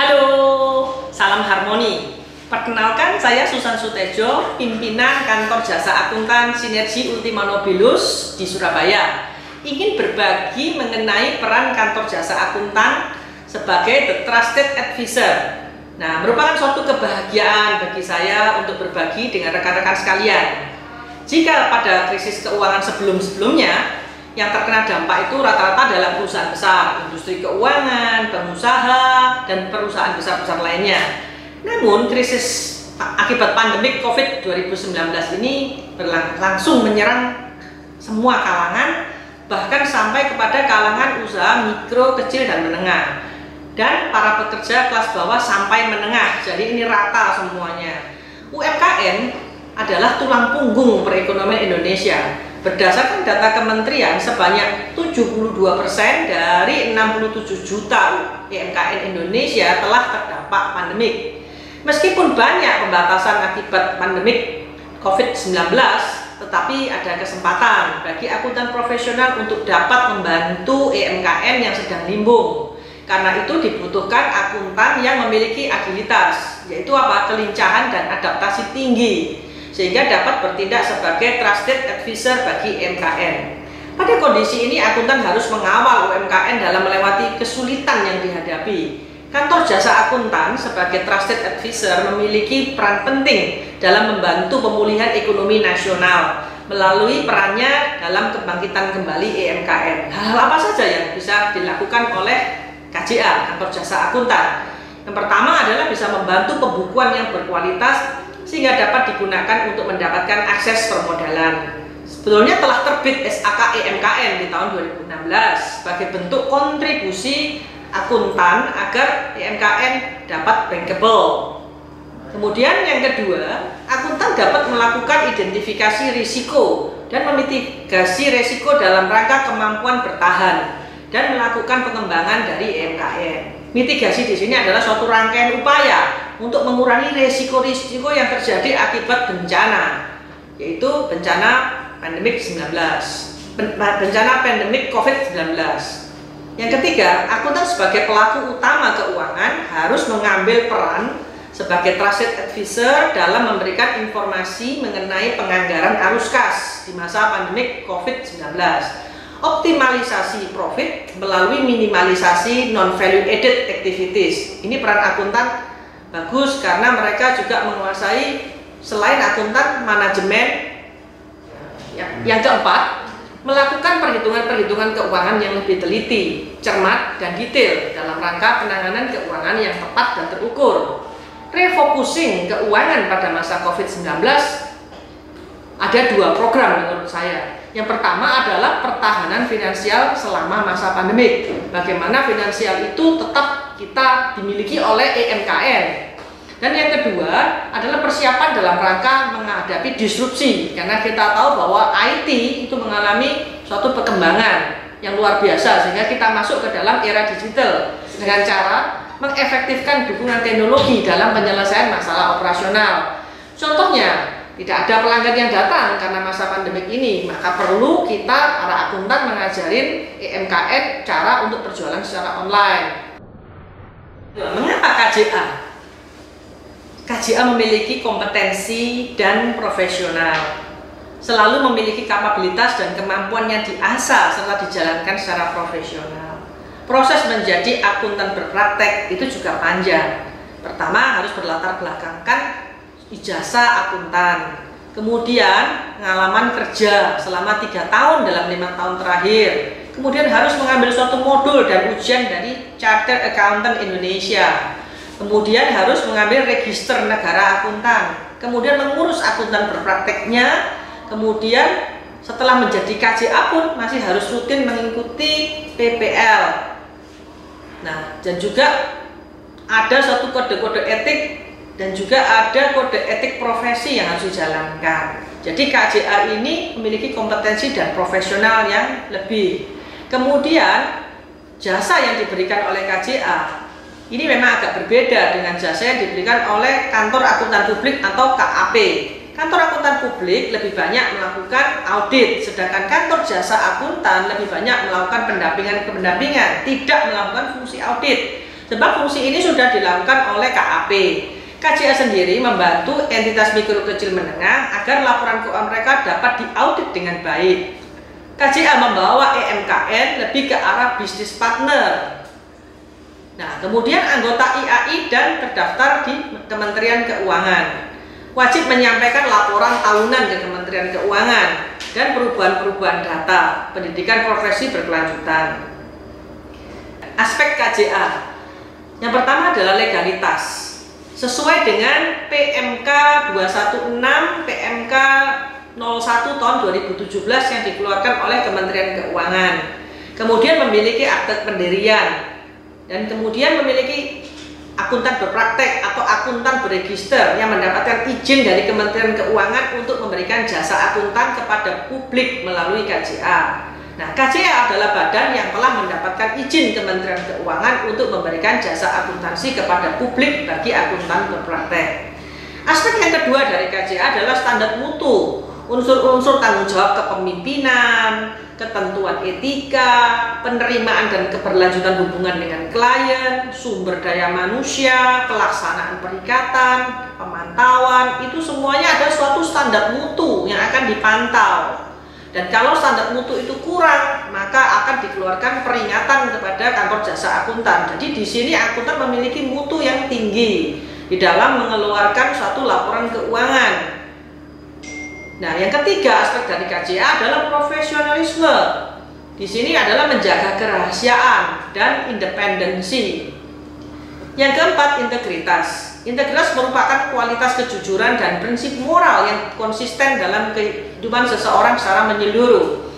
Halo, salam harmoni. Perkenalkan, saya Susan Sutejo, pimpinan kantor jasa akuntan Sinergi Ultima Nobilus di Surabaya. Ingin berbagi mengenai peran kantor jasa akuntan sebagai the trusted advisor. Nah, merupakan suatu kebahagiaan bagi saya untuk berbagi dengan rekan-rekan sekalian. Jika pada krisis keuangan sebelum-sebelumnya, yang terkena dampak itu rata-rata adalah perusahaan besar, industri keuangan, pengusaha, dan perusahaan besar-besar lainnya. Namun, krisis akibat pandemik COVID 2019 ini langsung menyerang semua kalangan, bahkan sampai kepada kalangan usaha mikro, kecil, dan menengah. Dan para pekerja kelas bawah sampai menengah, jadi ini rata semuanya. UMKM adalah tulang punggung perekonomian Indonesia. Berdasarkan data kementerian, sebanyak 72% dari 67 juta UMKM Indonesia telah terdampak pandemik. Meskipun banyak pembatasan akibat pandemik COVID-19, tetapi ada kesempatan bagi akuntan profesional untuk dapat membantu UMKM yang sedang limbung. Karena itu dibutuhkan akuntan yang memiliki agilitas, yaitu kelincahan dan adaptasi tinggi, sehingga dapat bertindak sebagai trusted advisor bagi UMKM. Pada kondisi ini, akuntan harus mengawal UMKM dalam melewati kesulitan yang dihadapi. Kantor jasa akuntan sebagai trusted advisor memiliki peran penting dalam membantu pemulihan ekonomi nasional melalui perannya dalam kebangkitan kembali UMKM. Hal apa saja yang bisa dilakukan oleh KJA, kantor jasa akuntan? Yang pertama adalah bisa membantu pembukuan yang berkualitas sehingga dapat digunakan untuk mendapatkan akses permodalan. Sebetulnya telah terbit SAK UMKM di tahun 2016 sebagai bentuk kontribusi akuntan agar UMKM dapat bankable. Kemudian yang kedua, akuntan dapat melakukan identifikasi risiko dan memitigasi risiko dalam rangka kemampuan bertahan dan melakukan pengembangan dari UMKM. Mitigasi di sini adalah suatu rangkaian upaya untuk mengurangi risiko-risiko yang terjadi akibat bencana, yaitu bencana pandemik COVID-19. Yang ketiga, akuntan sebagai pelaku utama keuangan harus mengambil peran sebagai trusted advisor dalam memberikan informasi mengenai penganggaran arus kas di masa pandemik COVID-19. Optimalisasi profit melalui minimalisasi non-value added activities. Ini peran akuntan bagus karena mereka juga menguasai selain akuntan manajemen. Yang keempat, melakukan perhitungan-perhitungan keuangan yang lebih teliti, cermat, dan detail dalam rangka penanganan keuangan yang tepat dan terukur. Refocusing keuangan pada masa COVID-19 ada dua program menurut saya. Yang pertama adalah pertahanan finansial selama masa pandemik. Bagaimana finansial itu tetap kita dimiliki oleh UMKM. Dan yang kedua adalah persiapan dalam rangka menghadapi disrupsi. Karena kita tahu bahwa IT itu mengalami suatu perkembangan yang luar biasa, sehingga kita masuk ke dalam era digital dengan cara mengefektifkan dukungan teknologi dalam penyelesaian masalah operasional. Contohnya, tidak ada pelanggan yang datang karena masa pandemik ini, maka perlu kita para akuntan mengajarin UMKM cara untuk berjualan secara online. Mengapa KJA? KJA memiliki kompetensi dan profesional, selalu memiliki kapabilitas dan kemampuan yang diasah serta dijalankan secara profesional. Proses menjadi akuntan berpraktek itu juga panjang. Pertama, harus berlatar belakangkan ijazah akuntan, kemudian pengalaman kerja selama 3 tahun dalam 5 tahun terakhir, kemudian harus mengambil suatu modul dan ujian dari Chartered Accountant Indonesia, kemudian harus mengambil register negara akuntan, kemudian mengurus akuntan berprakteknya, kemudian setelah menjadi KJA pun masih harus rutin mengikuti PPL. Nah, dan juga ada suatu kode-kode etik dan juga ada kode etik profesi yang harus dijalankan. Jadi KJA ini memiliki kompetensi dan profesional yang lebih. Kemudian jasa yang diberikan oleh KJA ini memang agak berbeda dengan jasa yang diberikan oleh kantor akuntan publik atau KAP. Kantor akuntan publik lebih banyak melakukan audit, sedangkan kantor jasa akuntan lebih banyak melakukan pendampingan, tidak melakukan fungsi audit. Sebab fungsi ini sudah dilakukan oleh KAP. KJA sendiri membantu entitas mikro kecil menengah agar laporan keuangan mereka dapat diaudit dengan baik. KJA membawa EMKN lebih ke arah bisnis partner. Nah, kemudian anggota IAI dan terdaftar di Kementerian Keuangan wajib menyampaikan laporan tahunan ke Kementerian Keuangan dan perubahan-perubahan data pendidikan profesi berkelanjutan. Aspek KJA yang pertama adalah legalitas. Sesuai dengan PMK 216 PMK 01 tahun 2017 yang dikeluarkan oleh Kementerian Keuangan. Kemudian memiliki akte pendirian dan kemudian memiliki akuntan berpraktek atau akuntan beregister yang mendapatkan izin dari Kementerian Keuangan untuk memberikan jasa akuntan kepada publik melalui KJA. Nah, KJA adalah badan yang telah mendapatkan izin Kementerian Keuangan untuk memberikan jasa akuntansi kepada publik bagi akuntan berpraktek. Aspek yang kedua dari KJA adalah standar mutu, unsur-unsur tanggung jawab kepemimpinan, ketentuan etika, penerimaan dan keberlanjutan hubungan dengan klien, sumber daya manusia, pelaksanaan perikatan, pemantauan, itu semuanya ada suatu standar mutu yang akan dipantau. Dan kalau standar mutu itu kurang, maka akan dikeluarkan peringatan kepada kantor jasa akuntan. Jadi di sini akuntan memiliki mutu yang tinggi di dalam mengeluarkan suatu laporan keuangan. Nah, yang ketiga aspek dari KJA adalah profesionalisme. Di sini adalah menjaga kerahasiaan dan independensi. Yang keempat, integritas. Integritas merupakan kualitas kejujuran dan prinsip moral yang konsisten dalam kehidupan seseorang secara menyeluruh.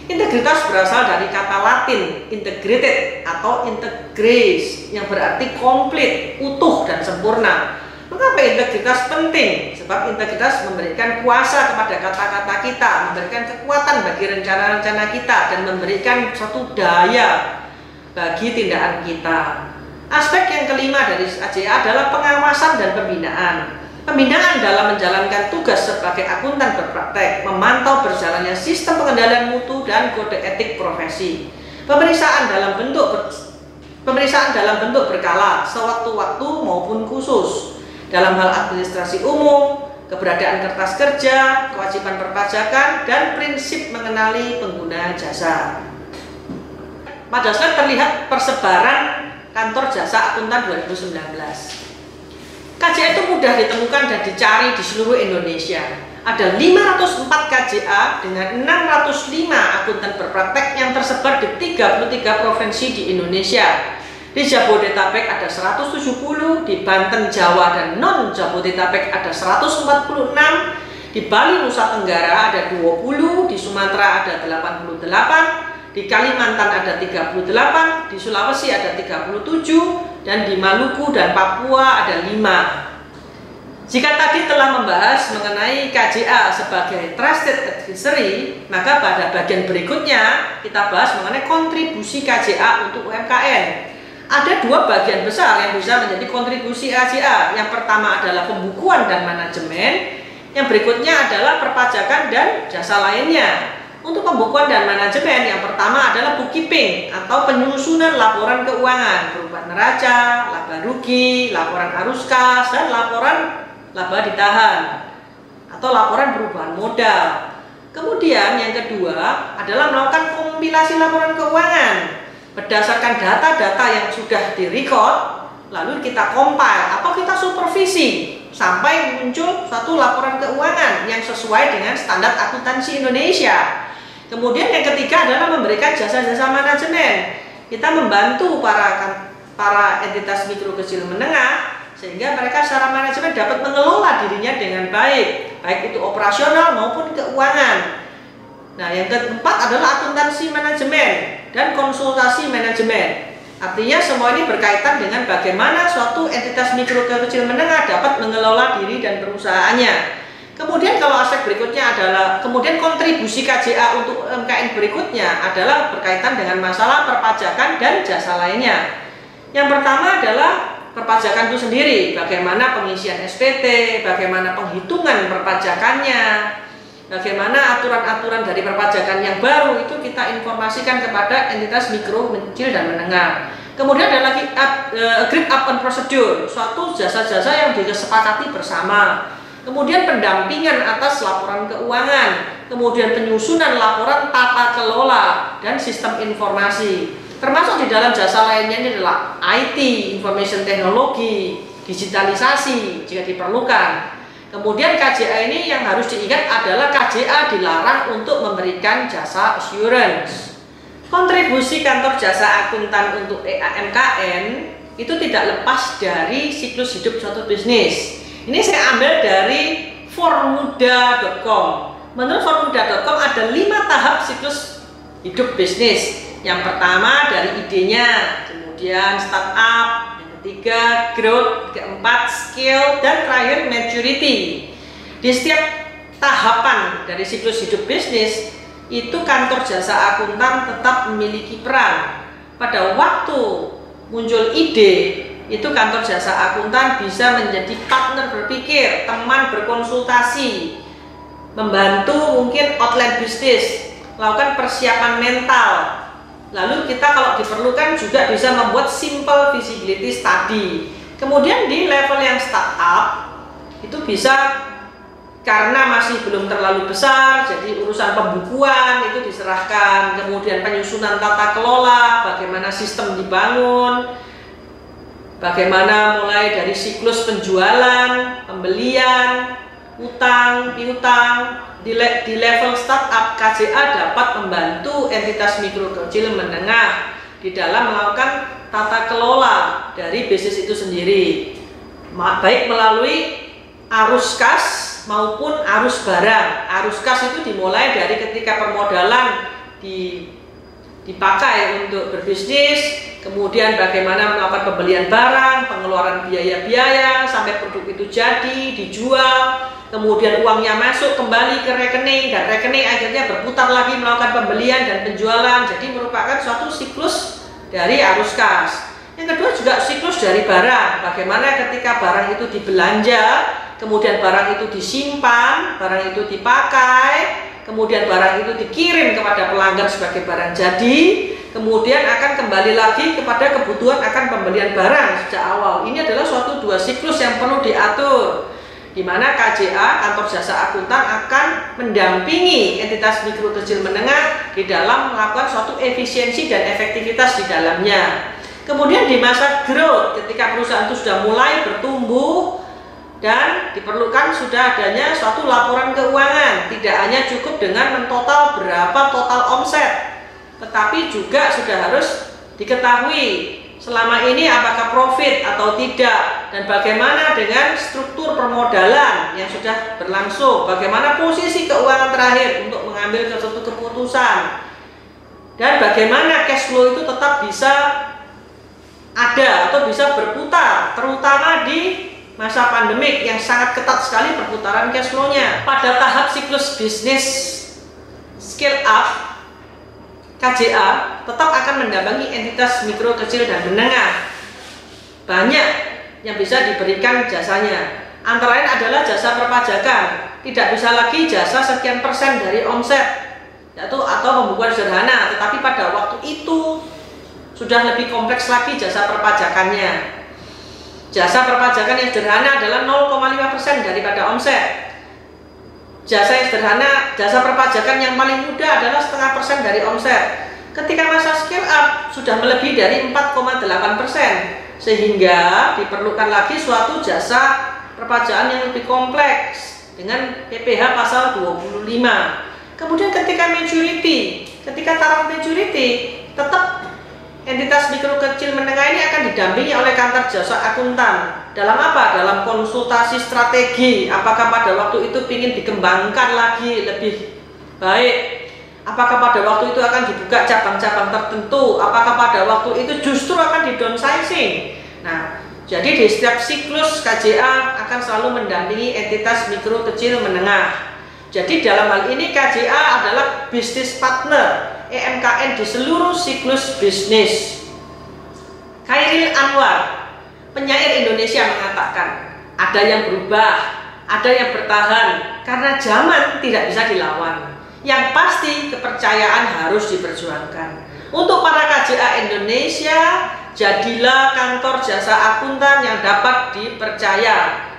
Integritas berasal dari kata Latin integrated atau integris yang berarti komplit, utuh dan sempurna. Mengapa integritas penting? Sebab integritas memberikan kuasa kepada kata-kata kita, memberikan kekuatan bagi rencana-rencana kita, dan memberikan suatu daya bagi tindakan kita. Aspek yang kelima dari KJA adalah pengawasan dan pembinaan. Pembinaan dalam menjalankan tugas sebagai akuntan berpraktek, memantau berjalannya sistem pengendalian mutu dan kode etik profesi. Pemeriksaan dalam bentuk berkala, sewaktu-waktu maupun khusus. Dalam hal administrasi umum, keberadaan kertas kerja, kewajiban perpajakan, dan prinsip mengenali pengguna jasa. Pada slide terlihat persebaran kantor jasa akuntan 2019. KJA itu mudah ditemukan dan dicari di seluruh Indonesia. Ada 504 KJA dengan 605 akuntan berpraktek yang tersebar di 33 provinsi di Indonesia. Di Jabodetabek ada 170, di Banten, Jawa, dan non-Jabodetabek ada 146, di Bali, Nusa Tenggara ada 20, di Sumatera ada 88, di Kalimantan ada 38, di Sulawesi ada 37, dan di Maluku dan Papua ada 5. Jika tadi telah membahas mengenai KJA sebagai Trusted Advisory, maka pada bagian berikutnya kita bahas mengenai kontribusi KJA untuk UMKM. Ada dua bagian besar yang bisa menjadi kontribusi KJA. Yang pertama adalah pembukuan dan manajemen, yang berikutnya adalah perpajakan dan jasa lainnya. Untuk pembukuan dan manajemen, yang pertama adalah bookkeeping atau penyusunan laporan keuangan berupa neraca, laba rugi, laporan arus kas, dan laporan laba ditahan atau laporan perubahan modal. Kemudian yang kedua adalah melakukan kompilasi laporan keuangan berdasarkan data-data yang sudah direcord, lalu kita compile atau kita supervisi sampai muncul satu laporan keuangan yang sesuai dengan standar akuntansi Indonesia. Kemudian yang ketiga adalah memberikan jasa-jasa manajemen. Kita membantu para entitas mikro kecil menengah sehingga mereka secara manajemen dapat mengelola dirinya dengan baik, baik itu operasional maupun keuangan. Nah, yang keempat adalah akuntansi manajemen dan konsultasi manajemen. Artinya semua ini berkaitan dengan bagaimana suatu entitas mikro kecil menengah dapat mengelola diri dan perusahaannya. Kemudian kalau aspek berikutnya adalah kemudian kontribusi KJA untuk UMKM berikutnya adalah berkaitan dengan masalah perpajakan dan jasa lainnya. Yang pertama adalah perpajakan itu sendiri, bagaimana pengisian SPT, bagaimana penghitungan perpajakannya, bagaimana aturan-aturan dari perpajakan yang baru itu kita informasikan kepada entitas mikro, kecil, dan menengah. Kemudian ada lagi agreed upon procedure, suatu jasa-jasa yang disepakati bersama. Kemudian pendampingan atas laporan keuangan, kemudian penyusunan laporan tata kelola dan sistem informasi. Termasuk di dalam jasa lainnya ini adalah IT, information technology, digitalisasi jika diperlukan. Kemudian KJA ini yang harus diingat adalah KJA dilarang untuk memberikan jasa assurance. Kontribusi kantor jasa akuntan untuk EAMKN itu tidak lepas dari siklus hidup suatu bisnis. Ini saya ambil dari formuda.com. Menurut formuda.com ada 5 tahap siklus hidup bisnis. Yang pertama dari idenya, kemudian startup, yang ketiga growth, keempat scale, dan terakhir maturity. Di setiap tahapan dari siklus hidup bisnis itu kantor jasa akuntan tetap memiliki peran. Pada waktu muncul ide, itu kantor jasa akuntan bisa menjadi partner berpikir, teman berkonsultasi, membantu mungkin outline bisnis, lakukan persiapan mental. Lalu kita kalau diperlukan juga bisa membuat simple feasibility study. Kemudian di level yang startup itu bisa, karena masih belum terlalu besar, jadi urusan pembukuan itu diserahkan, kemudian penyusunan tata kelola, bagaimana sistem dibangun, bagaimana mulai dari siklus penjualan, pembelian, utang, piutang. Di level startup, KJA dapat membantu entitas mikro kecil menengah di dalam melakukan tata kelola dari bisnis itu sendiri, baik melalui arus kas maupun arus barang. Arus kas itu dimulai dari ketika permodalan dipakai untuk berbisnis, kemudian bagaimana melakukan pembelian barang, pengeluaran biaya-biaya sampai produk itu jadi, dijual, kemudian uangnya masuk kembali ke rekening, dan rekening akhirnya berputar lagi melakukan pembelian dan penjualan. Jadi merupakan suatu siklus dari arus kas. Yang kedua juga siklus dari barang, bagaimana ketika barang itu dibelanja, kemudian barang itu disimpan, barang itu dipakai, kemudian barang itu dikirim kepada pelanggan sebagai barang jadi, kemudian akan kembali lagi kepada kebutuhan akan pembelian barang sejak awal. Ini adalah suatu 2 siklus yang perlu diatur, di mana KJA, kantor jasa akuntan, akan mendampingi entitas mikro kecil menengah di dalam melakukan suatu efisiensi dan efektivitas di dalamnya. Kemudian di masa growth, ketika perusahaan itu sudah mulai bertumbuh dan diperlukan sudah adanya suatu laporan keuangan, tidak hanya cukup dengan mentotal berapa total omset, tetapi juga sudah harus diketahui selama ini apakah profit atau tidak, dan bagaimana dengan struktur permodalan yang sudah berlangsung, bagaimana posisi keuangan terakhir untuk mengambil suatu keputusan, dan bagaimana cash flow itu tetap bisa ada atau bisa berputar, terutama di masa pandemik yang sangat ketat sekali perputaran cash flow-nya. Pada tahap siklus bisnis scale up, KJA tetap akan mendampingi entitas mikro, kecil, dan menengah. Banyak yang bisa diberikan jasanya. Antara lain adalah jasa perpajakan. Tidak bisa lagi jasa sekian persen dari omset atau pembukuan sederhana, tetapi pada waktu itu sudah lebih kompleks lagi jasa perpajakannya. Jasa perpajakan yang sederhana adalah 0,5% daripada omset. Jasa yang sederhana, jasa perpajakan yang paling mudah adalah 0,5% dari omset. Ketika masa scale up sudah melebihi dari 4,8%, sehingga diperlukan lagi suatu jasa perpajakan yang lebih kompleks dengan PPh pasal 25. Kemudian ketika maturity, ketika taraf maturity, tetap entitas mikro kecil menengah ini akan didampingi oleh kantor jasa akuntan. Dalam apa? Dalam konsultasi strategi. Apakah pada waktu itu ingin dikembangkan lagi lebih baik? Apakah pada waktu itu akan dibuka cabang-cabang tertentu? Apakah pada waktu itu justru akan di downsizing? Nah, jadi di setiap siklus KJA akan selalu mendampingi entitas mikro kecil menengah. Jadi dalam hal ini KJA adalah bisnis partner EMKN di seluruh siklus bisnis. Khairil Anwar, penyair Indonesia, mengatakan, ada yang berubah, ada yang bertahan, karena zaman tidak bisa dilawan. Yang pasti kepercayaan harus diperjuangkan. Untuk para KJA Indonesia, jadilah kantor jasa akuntan yang dapat dipercaya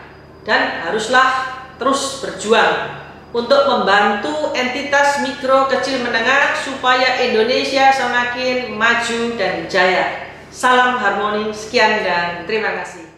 dan haruslah terus berjuang untuk membantu entitas mikro kecil menengah supaya Indonesia semakin maju dan jaya. Salam harmoni, sekian dan terima kasih.